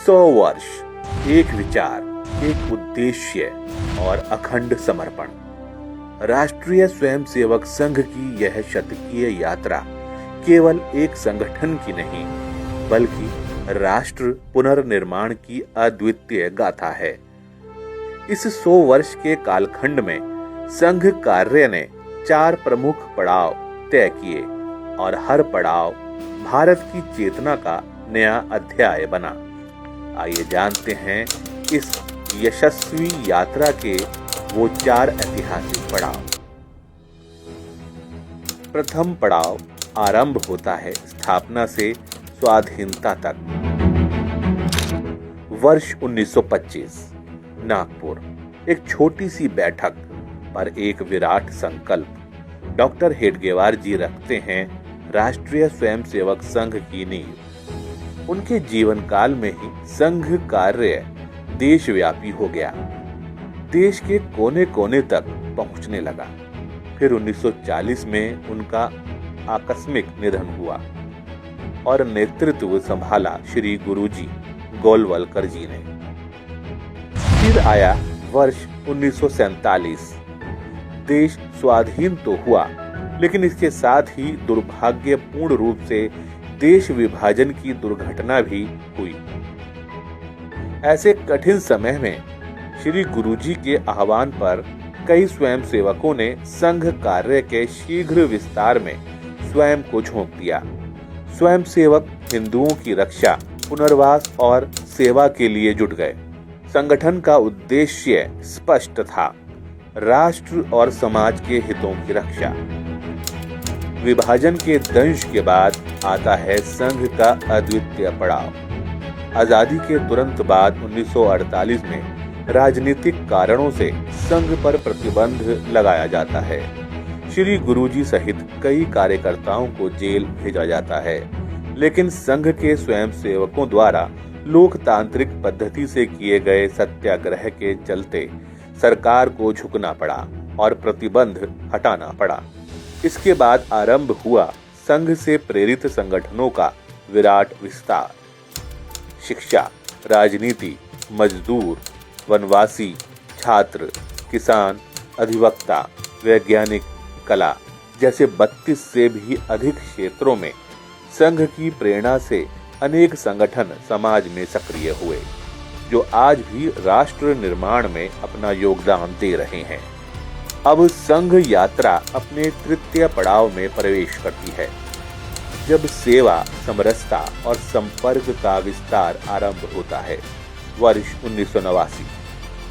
100 वर्ष, एक विचार, एक उद्देश्य और अखंड समर्पण। राष्ट्रीय स्वयंसेवक संघ की यह शतकीय यात्रा केवल एक संगठन की नहीं, बल्कि राष्ट्र पुनर्निर्माण की अद्वितीय गाथा है। इस 100 वर्ष के कालखंड में संघ कार्य ने 4 प्रमुख पड़ाव तय किए और हर पड़ाव भारत की चेतना का नया अध्याय बना। आइए जानते हैं इस यशस्वी यात्रा के वो 4 ऐतिहासिक पड़ाव। प्रथम पड़ाव आरंभ होता है स्थापना से स्वाधीनता तक। वर्ष 1925, नागपुर। एक छोटी सी बैठक पर एक विराट संकल्प। डॉक्टर हेडगेवार जी रखते हैं राष्ट्रीय स्वयंसेवक संघ की नींव। उनके जीवन काल में ही संघ कार्य देशव्यापी हो गया, देश के कोने कोने तक पहुंचने लगा। फिर 1940 में उनका आकस्मिक निधन हुआ और नेतृत्व संभाला श्री गुरुजी गोलवलकर जी ने। फिर आया वर्ष 1947। देश स्वाधीन तो हुआ, लेकिन इसके साथ ही दुर्भाग्यपूर्ण रूप से देश विभाजन की दुर्घटना भी हुई। ऐसे कठिन समय में श्री गुरुजी के आह्वान पर कई स्वयंसेवकों ने संघ कार्य के शीघ्र विस्तार में स्वयं को झोंक दिया। स्वयंसेवक हिंदुओं की रक्षा, पुनर्वास और सेवा के लिए जुट गए। संगठन का उद्देश्य स्पष्ट था, राष्ट्र और समाज के हितों की रक्षा। विभाजन के दंश के बाद आता है संघ का अद्वितीय पड़ाव। आजादी के तुरंत बाद 1948 में राजनीतिक कारणों से संघ पर प्रतिबंध लगाया जाता है। श्री गुरुजी सहित कई कार्यकर्ताओं को जेल भेजा जाता है, लेकिन संघ के स्वयंसेवकों द्वारा लोकतांत्रिक पद्धति से किए गए सत्याग्रह के चलते सरकार को झुकना पड़ा और प्रतिबंध हटाना पड़ा। इसके बाद आरंभ हुआ संघ से प्रेरित संगठनों का विराट विस्तार। शिक्षा, राजनीति, मजदूर, वनवासी, छात्र, किसान, अधिवक्ता, वैज्ञानिक, कला जैसे 32 से भी अधिक क्षेत्रों में संघ की प्रेरणा से अनेक संगठन समाज में सक्रिय हुए, जो आज भी राष्ट्र निर्माण में अपना योगदान दे रहे हैं। अब संघ यात्रा अपने तृतीय पड़ाव में प्रवेश करती है, जब सेवा, समरसता और संपर्क का विस्तार आरंभ होता है। वर्ष 1989,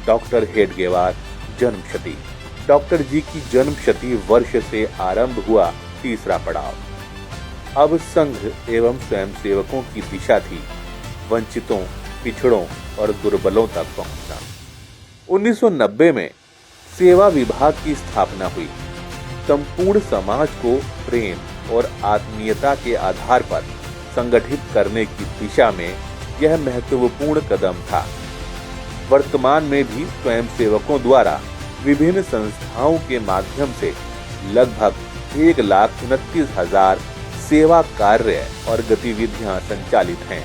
डॉक्टर हेडगेवार जन्मशती। डॉक्टर जी की जन्मशती वर्ष से आरंभ हुआ तीसरा पड़ाव। अब संघ एवं स्वयंसेवकों की दिशा थी वंचितों, पिछड़ों और दुर्बलों तक पहुंचना। 1990 में सेवा विभाग की स्थापना हुई। संपूर्ण समाज को प्रेम और आत्मीयता के आधार पर संगठित करने की दिशा में यह महत्वपूर्ण कदम था। वर्तमान में भी स्वयंसेवकों द्वारा विभिन्न संस्थाओं के माध्यम से लगभग 1,29,000 सेवा कार्य और गतिविधियां संचालित हैं।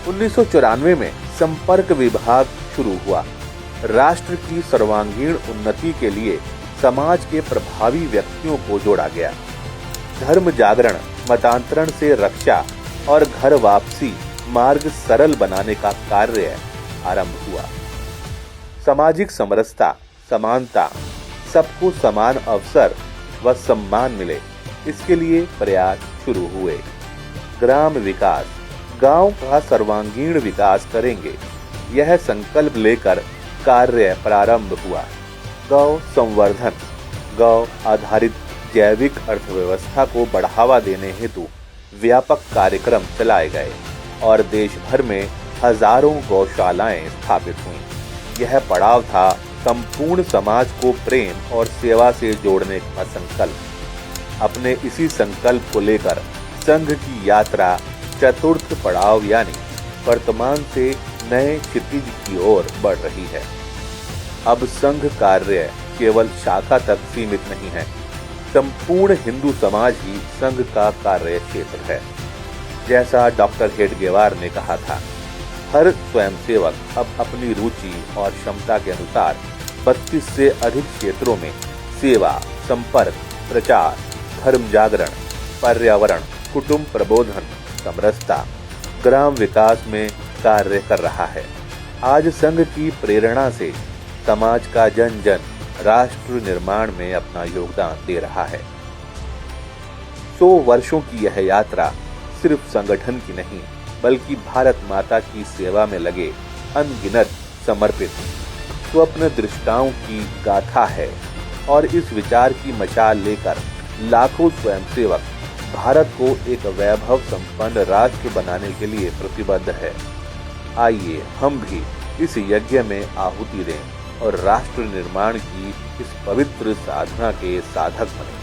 1994 में संपर्क विभाग शुरू हुआ। राष्ट्र की सर्वांगीण उन्नति के लिए समाज के प्रभावी व्यक्तियों को जोड़ा गया। धर्म जागरण, मतांतरण से रक्षा और घर वापसी मार्ग सरल बनाने का कार्य आरंभ हुआ। सामाजिक समरसता, समानता, सबको समान अवसर व सम्मान मिले, इसके लिए प्रयास शुरू हुए। ग्राम विकास, गांव का सर्वांगीण विकास करेंगे, यह संकल्प लेकर कार्य प्रारंभ हुआ। गौ संवर्धन, गौ आधारित जैविक अर्थव्यवस्था को बढ़ावा देने हेतु व्यापक कार्यक्रम चलाए गए और देश भर में हजारों गौशालाएं स्थापित हुईं। यह पड़ाव था संपूर्ण समाज को प्रेम और सेवा से जोड़ने का संकल्प। अपने इसी संकल्प को लेकर संघ की यात्रा चतुर्थ पड़ाव यानी वर्तमान से नए क्षितिज की ओर बढ़ रही है। अब संघ कार्य केवल शाखा तक सीमित नहीं है, संपूर्ण हिंदू समाज ही संघ का कार्य क्षेत्र है। जैसा डॉक्टर हेडगेवार ने कहा था, हर स्वयंसेवक अब अपनी रुचि और क्षमता के अनुसार 32 से अधिक क्षेत्रों में सेवा, संपर्क, प्रचार, धर्म जागरण, पर्यावरण, कुटुंब प्रबोधन, समरसता, ग्राम विकास में कार्य कर रहा है। आज संघ की प्रेरणा से समाज का जन जन राष्ट्र निर्माण में अपना योगदान दे रहा है। 100 वर्षों की यह यात्रा सिर्फ संगठन की नहीं, बल्कि भारत माता की सेवा में लगे अनगिनत समर्पित स्वप्न दृष्टाओं की गाथा है और इस विचार की मशाल लेकर लाखों स्वयंसेवक भारत को एक वैभव संपन्न राष्ट्र बनाने के लिए प्रतिबद्ध है। आइए हम भी इस यज्ञ में आहुति दें और राष्ट्र निर्माण की इस पवित्र साधना के साधक बनें।